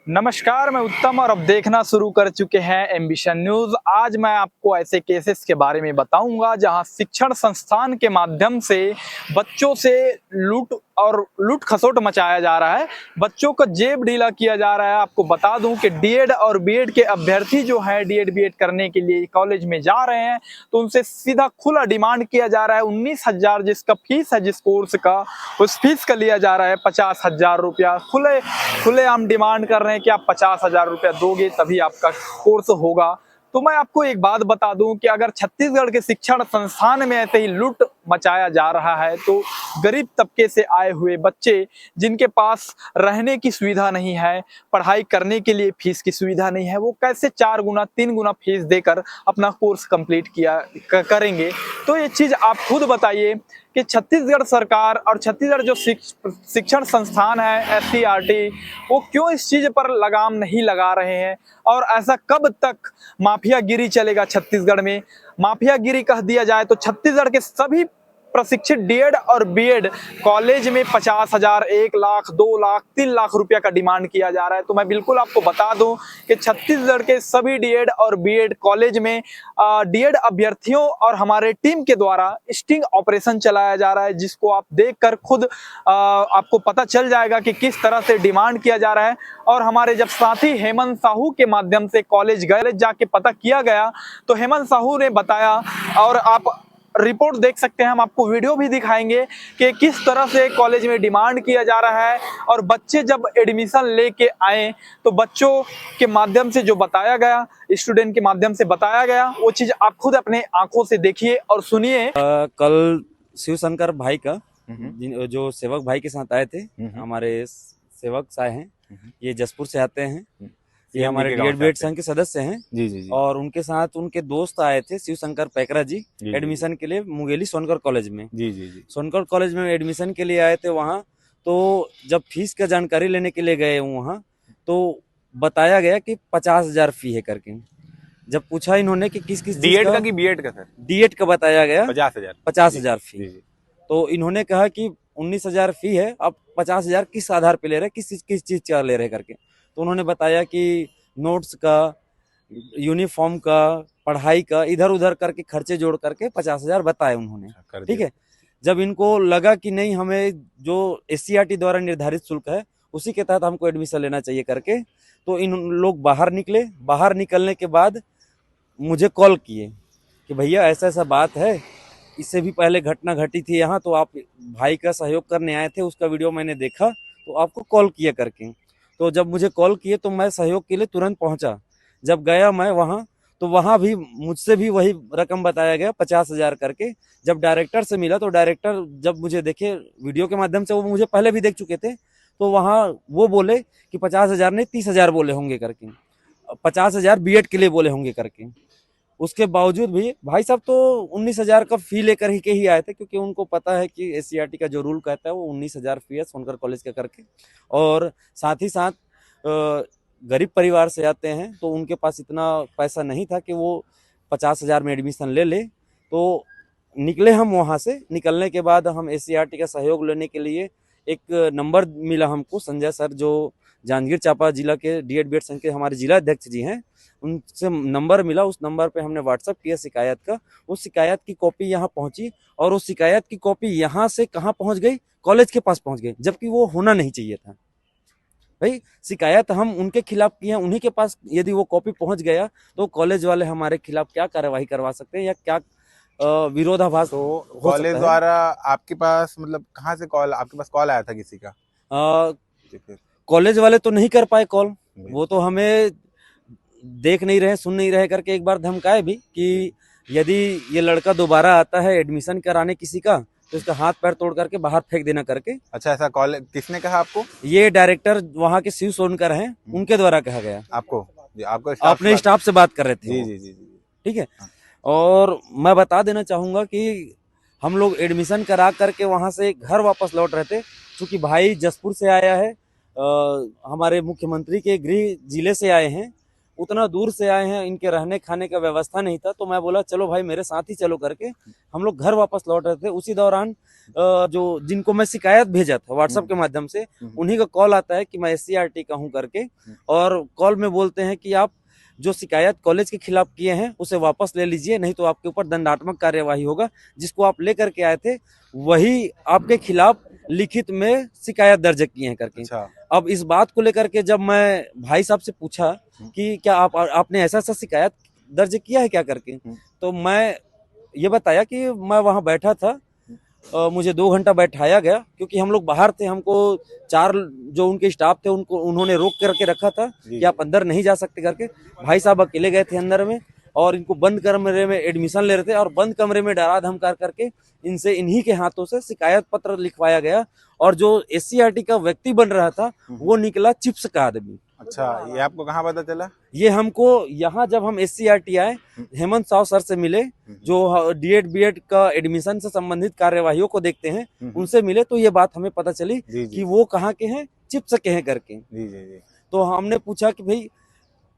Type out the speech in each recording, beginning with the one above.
नमस्कार, मैं उत्तम और अब देखना शुरू कर चुके हैं एम्बिशन न्यूज। आज मैं आपको ऐसे केसेस के बारे में बताऊंगा जहां शिक्षण संस्थान के माध्यम से बच्चों से लूट खसोट मचाया जा रहा है, बच्चों का जेब ढीला किया जा रहा है। आपको बता दूं कि डीएड और बीएड के अभ्यर्थी जो हैं डीएड बीएड करने के लिए कॉलेज में जा रहे हैं, तो उनसे सीधा खुला डिमांड किया जा रहा है। 19,000 जिसका फीस है जिस कोर्स का, उस फीस का लिया जा रहा है 50,000 रुपया। खुलेआम डिमांड कर रहे हैं कि आप 50,000 रुपया दोगे तभी आपका कोर्स होगा। तो मैं आपको एक बात बता दूं कि अगर छत्तीसगढ़ के शिक्षण संस्थान में ऐसे ही लूट मचाया जा रहा है, तो गरीब तबके से आए हुए बच्चे जिनके पास रहने की सुविधा नहीं है, पढ़ाई करने के लिए फीस की सुविधा नहीं है, वो कैसे 4 गुना 3 गुना फीस देकर अपना कोर्स कंप्लीट करेंगे। तो ये चीज़ आप खुद बताइए कि छत्तीसगढ़ सरकार और छत्तीसगढ़ जो शिक्षण संस्थान है एससीईआरटी, वो क्यों इस चीज़ पर लगाम नहीं लगा रहे हैं। और ऐसा कब तक माफियागिरी चलेगा छत्तीसगढ़ में। माफियागिरी कह दिया जाए तो छत्तीसगढ़ के सभी प्रशिक्षित डीएड और बीएड कॉलेज में 50,000, 1 लाख, 2 लाख, 3 लाख रुपया का डिमांड किया जा रहा है। तो मैं बिल्कुल आपको बता दूं कि छत्तीसगढ़ के सभी डीएड और बीएड कॉलेज में डीएड अभ्यर्थियों और हमारे टीम के द्वारा स्टिंग ऑपरेशन चलाया जा रहा है, जिसको आप देखकर खुद आपको पता चल जाएगा कि किस तरह से डिमांड किया जा रहा है। और हमारे जब साथी हेमंत साहू के माध्यम से कॉलेज गए, जाके पता किया गया, तो हेमंत साहू ने बताया, और आप रिपोर्ट देख सकते हैं, हम आपको वीडियो भी दिखाएंगे कि किस तरह से कॉलेज में डिमांड किया जा रहा है। और बच्चे जब एडमिशन लेके आए तो बच्चों के माध्यम से जो बताया गया, स्टूडेंट के माध्यम से बताया गया, वो चीज आप खुद अपने आंखों से देखिए और सुनिए। कल शिवशंकर भाई का जो सेवक भाई के साथ आए थे, हमारे सेवक आए हैं, ये जसपुर से आते हैं, ये हमारे डीएड बीएड संघ के सदस्य हैं। जी। और उनके साथ उनके दोस्त आए थे शिवशंकर पैकरा जी एडमिशन के लिए मुंगेली सोनकर कॉलेज में। जी सोनकर कॉलेज में एडमिशन के लिए आए थे। वहाँ तो जब फीस का जानकारी लेने के लिए गए वहाँ, तो बताया गया कि 50,000 फी है करके। जब पूछा इन्होंने कि किस किस डीएड का कि बीएड का, सर डीएड का बताया गया 50,000 फी। तो इन्होंने कहा कि 19,000 फी है, अब 50,000 किस आधार पे ले रहे, किस चीज का ले रहे करके। तो उन्होंने बताया कि नोट्स का, यूनिफॉर्म का, पढ़ाई का, इधर उधर करके खर्चे जोड़ करके 50,000 बताए उन्होंने। ठीक है। जब इनको लगा कि नहीं, हमें जो एससीईआरटी द्वारा निर्धारित शुल्क है उसी के तहत हमको एडमिशन लेना चाहिए करके, तो इन लोग बाहर निकले। बाहर निकलने के बाद मुझे कॉल किए कि भैया ऐसा ऐसा बात है, इससे भी पहले घटना घटी थी यहाँ, तो आप भाई का सहयोग करने आए थे, उसका वीडियो मैंने देखा तो आपको कॉल किया करके। तो जब मुझे कॉल किए तो मैं सहयोग के लिए तुरंत पहुंचा। जब गया मैं वहाँ, तो वहाँ भी मुझसे भी वही रकम बताया गया 50,000 करके। जब डायरेक्टर से मिला तो डायरेक्टर जब मुझे देखे वीडियो के माध्यम से, वो मुझे पहले भी देख चुके थे, तो वहाँ वो बोले कि 50,000 नहीं 30,000 बोले होंगे करके, 50,000 बीएड के लिए बोले होंगे करके। उसके बावजूद भी भाई साहब तो 19,000 का फी लेकर ही आए थे, क्योंकि उनको पता है कि एससीईआरटी का जो रूल कहता है वो 19,000 फी है सोनकर कॉलेज का करके। और साथ ही साथ गरीब परिवार से आते हैं, तो उनके पास इतना पैसा नहीं था कि वो 50,000 में एडमिशन ले। तो निकले हम वहाँ से। निकलने के बाद हम एससीईआरटी का सहयोग लेने के लिए एक नंबर मिला हमको, संजय सर जो जांजगीर चांपा जिला के डीएड बीएड संघ के हमारे जिला अध्यक्ष जी हैं, उनसे नंबर मिला। उस नंबर पे हमने व्हाट्सअप किया शिकायत का। उस शिकायत की कॉपी यहाँ पहुंची, और उस शिकायत की कॉपी यहाँ से कहाँ पहुंच गई, कॉलेज के पास पहुंच गई, जबकि वो होना नहीं चाहिए था। भाई शिकायत हम उनके खिलाफ किए, उन्हीं के पास यदि वो कॉपी पहुंच गया तो कॉलेज वाले हमारे खिलाफ क्या कार्यवाही करवा सकते हैं या क्या विरोधाभास तो कॉलेज द्वारा आपके पास, मतलब कहाँ से कॉल, आपके पास कॉल आया था किसी का? कॉलेज वाले तो नहीं कर पाए कॉल, वो तो हमें देख नहीं रहे, सुन नहीं रहे करके एक बार धमकाए भी कि यदि ये लड़का दोबारा आता है एडमिशन कराने किसी का, तो इसका हाथ पैर तोड़ करके बाहर फेंक देना करके। अच्छा, ऐसा कॉल किसने कहा आपको? ये डायरेक्टर वहाँ के शिव सोनकर हैं, उनके द्वारा कहा गया। आपको अपने स्टाफ से बात कर रहे थे। जी। ठीक है। और मैं बता देना चाहूंगा कि हम लोग एडमिशन करा करके वहां से घर वापस लौट रहे थे। क्योंकि भाई जसपुर से आया है, हमारे मुख्यमंत्री के गृह जिले से आए हैं, उतना दूर से आए हैं, इनके रहने खाने का व्यवस्था नहीं था। तो मैं बोला चलो भाई मेरे साथ ही चलो करके हम लोग घर वापस लौट रहे थे। उसी दौरान जो जिनको मैं शिकायत भेजा था व्हाट्सएप के माध्यम से, उन्हीं का कॉल आता है कि मैं SCRT का हूं करके, और कॉल में बोलते हैं कि आप जो शिकायत कॉलेज के खिलाफ किए हैं उसे वापस ले लीजिए, नहीं तो आपके ऊपर दंडात्मक कार्यवाही होगा। जिसको आप लेकर के आए थे वही आपके खिलाफ लिखित में शिकायत दर्ज किए हैं करके। अच्छा। अब इस बात को लेकर के जब मैं भाई साहब से पूछा कि क्या आपने ऐसा शिकायत दर्ज किया है क्या करके, तो मैं ये बताया कि मैं वहां बैठा था, मुझे 2 घंटा बैठाया गया क्योंकि हम लोग बाहर थे। हमको 4 जो उनके स्टाफ थे उन्होंने रोक करके रखा था कि आप अंदर नहीं जा सकते करके। भाई साहब अकेले गए थे अंदर में और इनको बंद कमरे में एडमिशन ले रहे थे, और बंद कमरे में डरा धमका करके इन्हीं के हाथों से शिकायत पत्र लिखवाया गया। और जो SCRT का व्यक्ति बन रहा था वो निकला चिप्स का आदमी। अच्छा, ये आपको कहाँ पता चला? ये हमको यहाँ जब हम SCRT आए, हेमंत साव सर से मिले, जो D.Ed B.Ed का एडमिशन से संबंधित कार्यवाहियों को देखते हैं, उनसे मिले तो ये बात हमें पता चली कि वो कहाँ के हैं, चिप्स के हैं करके। तो हमने पूछा कि भाई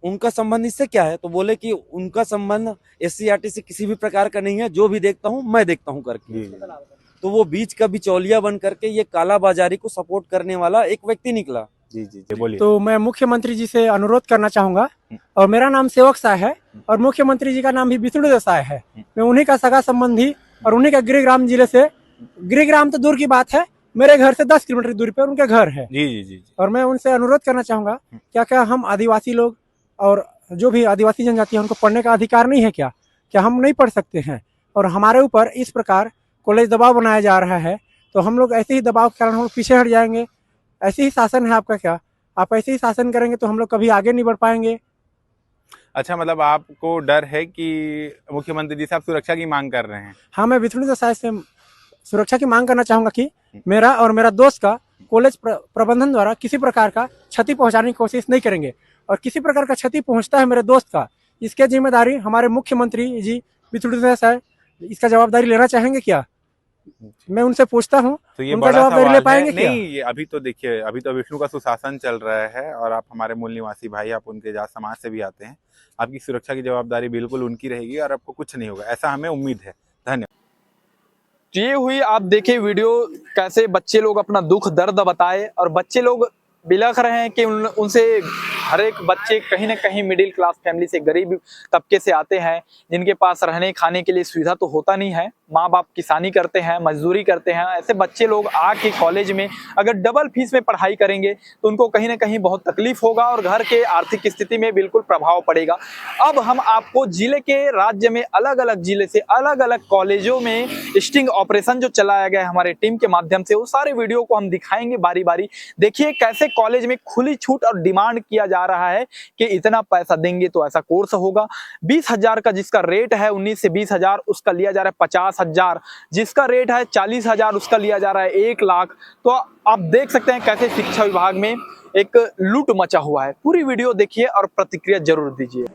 उनका संबंध इससे क्या है, तो बोले कि उनका संबंध SCRT से किसी भी प्रकार का नहीं है, जो भी देखता हूँ मैं देखता हूँ करके। तो वो बीच का बिचौलिया बन करके ये कालाबाजारी को सपोर्ट करने वाला एक व्यक्ति निकला। जी बोलिए। तो मैं मुख्यमंत्री जी से अनुरोध करना चाहूंगा, और मेरा नाम सेवक साय है और मुख्यमंत्री जी का नाम भी विष्णु देसाई है। मैं उन्हीं का सगा संबंधी और उन्हीं का गृहग्राम जिले से, गृहग्राम तो दूर की बात है, मेरे घर से 10 किलोमीटर दूरी पर उनके घर है। जी। और मैं उनसे अनुरोध करना चाहूंगा, क्या हम आदिवासी लोग और जो भी आदिवासी जनजाति है उनको पढ़ने का अधिकार नहीं है क्या हम नहीं पढ़ सकते हैं? और हमारे ऊपर इस प्रकार कॉलेज दबाव बनाया जा रहा है, तो हम लोग ऐसे ही दबाव के कारण हम लोग पीछे हट जाएंगे। ऐसे ही शासन है आपका, क्या आप ऐसे ही शासन करेंगे तो हम लोग कभी आगे नहीं बढ़ पाएंगे। अच्छा, मतलब आपको डर है कि मुख्यमंत्री जी साहब सुरक्षा की मांग कर रहे हैं? हाँ, मैं विष्णु देसाई से सुरक्षा की मांग करना चाहूंगा कि मेरा और मेरा दोस्त का कॉलेज प्रबंधन द्वारा किसी प्रकार का क्षति पहुंचाने की कोशिश नहीं करेंगे, और किसी प्रकार का क्षति पहुंचता है मेरे दोस्त का, इसके जिम्मेदारी हमारे मुख्यमंत्री जी विष्णु देसाई इसका जवाबदारी लेना चाहेंगे क्या? मैं उनसे पूछता हूँ, तो ये उनका बड़ा जवाबदारी ले सवाल पाएंगे है। क्या? नहीं, ये अभी तो देखिए, अभी तो विष्णु का सुशासन चल रहा है और आप हमारे मूल निवासी भाई, आप उनके जात समाज से भी आते हैं। आपकी सुरक्षा की जवाबदारी बिल्कुल उनकी रहेगी और आपको कुछ नहीं होगा, ऐसा हमें उम्मीद है। धन्यवाद। ये हुई, आप देखे वीडियो, कैसे बच्चे लोग अपना दुख दर्द बताए, और बच्चे लोग बिलख रहे हैं कि उनसे हर एक बच्चे कहीं ना कहीं मिडिल क्लास फैमिली से, गरीब तबके से आते हैं, जिनके पास रहने खाने के लिए सुविधा तो होता नहीं है। माँ बाप किसानी करते हैं, मजदूरी करते हैं। ऐसे बच्चे लोग आके कॉलेज में अगर डबल फीस में पढ़ाई करेंगे तो उनको कहीं ना कहीं बहुत तकलीफ होगा और घर के आर्थिक स्थिति में बिल्कुल प्रभाव पड़ेगा। अब हम आपको जिले के, राज्य में अलग अलग जिले से अलग अलग कॉलेजों में स्टिंग ऑपरेशन जो चलाया गया है हमारे टीम के माध्यम से, वो सारे वीडियो को हम दिखाएंगे बारी बारी। देखिए कैसे कॉलेज में खुली छूट और डिमांड किया जा रहा है कि इतना पैसा देंगे तो ऐसा कोर्स होगा। 20,000 का जिसका रेट है 19 से 20,000, उसका लिया जा रहा है 50,000। जिसका रेट है 40,000, उसका लिया जा रहा है 1 लाख। तो आप देख सकते हैं कैसे शिक्षा विभाग में एक लूट मचा हुआ है। पूरी वीडियो देखिए और प्रतिक्रिया जरूर दीजिए।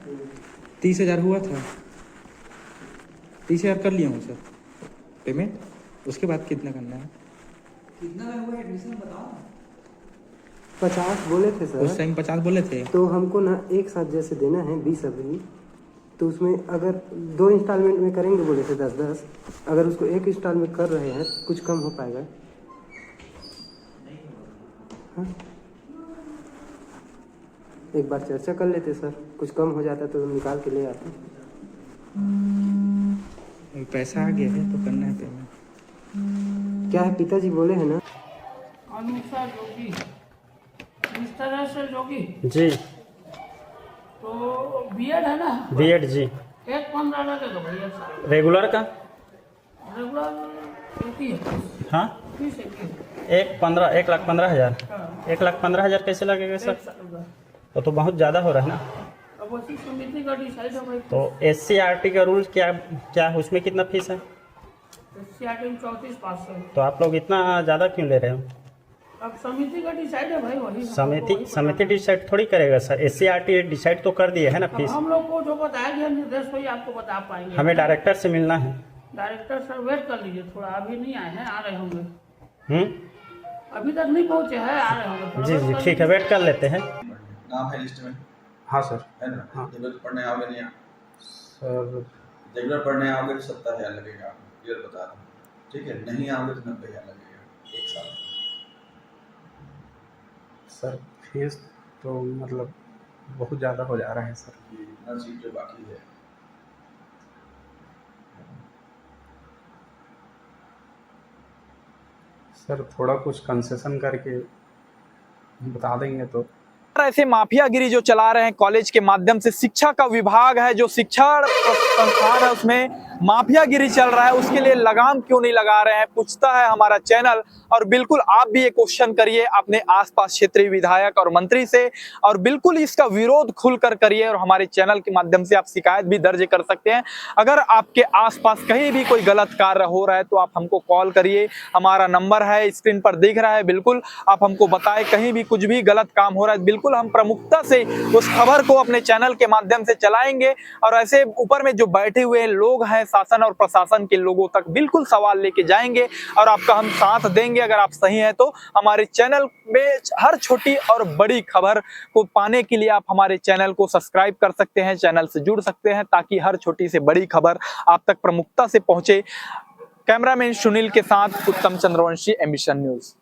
30,000 हुआ था, 30,000 कर लिया हूँ सर पेमेंट। उसके बाद कितना करना है? कितना में हुआ एडमिशन बताओ। 50 बोले थे सर, उस टाइम 50 बोले थे। तो हमको ना एक साथ जैसे देना है 20 अभी, तो उसमें अगर 2 इंस्टॉलमेंट में करेंगे बोले थे 10-10, अगर उसको एक इंस्टॉलमेंट कर रहे हैं कुछ कम हो पाएगा? हाँ, एक बार चर्चा कर लेते सर, कुछ कम हो जाता तो निकाल के ले आते। पैसा आ गया है तो करना है पेमेंट। क्या है, पिताजी बोले हैं ना? अनुसार जोगी, इस तरह से जोगी जी, तो बीएड है ना? B.Ed जी। 1,15 लगेगा भैया साहब। रेगुलर का? रेगुलर होती है। हाँ, फीस है की? 1,15,000। हाँ। 1,15,000 कैसे लगेगा सर? 1 साल का। तो बहुत ज़्यादा हो रहा है ना। अब उसी समिति का डिसाइड है भाई। तो SCRT का रूल क्या है, उसमें कितना फीस है? SCRT में 34,500। तो आप लोग इतना ज़्यादा क्यों ले रहे हो? अब समिति का डिसाइड है भाई, वही समिति डिसाइड थोड़ी करेगा सर। SCRT डिसाइड तो कर दिए है ना फीस। हम लोग को जो बताया गया निर्देश वही आपको बता पाएंगे। हमें डायरेक्टर से मिलना है। डायरेक्टर सर वेट कर लीजिए थोड़ा, अभी नहीं आए हैं, आ रहे होंगे। हम्म, अभी तक नहीं पहुंचे हैं, आ रहे होंगे। जी जी ठीक है, वेट कर लेते हैं। नाम है लिस्ट में। हाँ सर। है ना? हाँ। रेगुलर पढ़ने आओगे नहीं आप? सर रेगुलर पढ़ने आओगे तो 70,000 लगेगा आपको, क्लियर बता रहा हूँ, ठीक है? नहीं आओगे तो 90,000 लगेगा 1 साल। सर फीस तो मतलब बहुत ज़्यादा हो जा रहा है सर। ये इतना सीट जो बाकी है, सर थोड़ा कुछ कंसेशन करके बता देंगे तो। ऐसे माफियागिरी जो चला रहे हैं कॉलेज के माध्यम से, शिक्षा का विभाग है जो शिक्षा संस्थान है उसमें माफियागिरी चल रहा है, उसके लिए लगाम क्यों नहीं लगा रहे हैं, पूछता है हमारा चैनल। और बिल्कुल आप भी ये क्वेश्चन करिए अपने आसपास क्षेत्रीय विधायक और मंत्री से, और बिल्कुल इसका विरोध खुलकर करिए। और हमारे चैनल के माध्यम से आप शिकायत भी दर्ज कर सकते हैं। अगर आपके आसपास कहीं भी कोई गलत कार्य हो रहा है तो आप हमको कॉल करिए, हमारा नंबर है स्क्रीन पर दिख रहा है, बिल्कुल आप हमको बताएं कहीं भी कुछ भी गलत काम हो रहा है, बिल्कुल हम प्रमुखता से उस खबर को अपने चैनल के माध्यम से चलाएंगे। और ऐसे ऊपर में जो बैठे हुए लोग हैं शासन और प्रशासन के लोगों तक बिल्कुल सवाल लेके जाएंगे और आपका हम साथ देंगे। अगर आप सही हैं तो हमारे चैनल में हर छोटी और बड़ी खबर को पाने के लिए आप हमारे चैनल को सब्सक्राइब कर सकते हैं, चैनल से जुड़ सकते हैं, ताकि हर छोटी से बड़ी खबर आप तक प्रमुखता से पहुंचे। कैमरामैन सुनील के साथ उत्तम चंद्रवंशी, एम्बिशन न्यूज।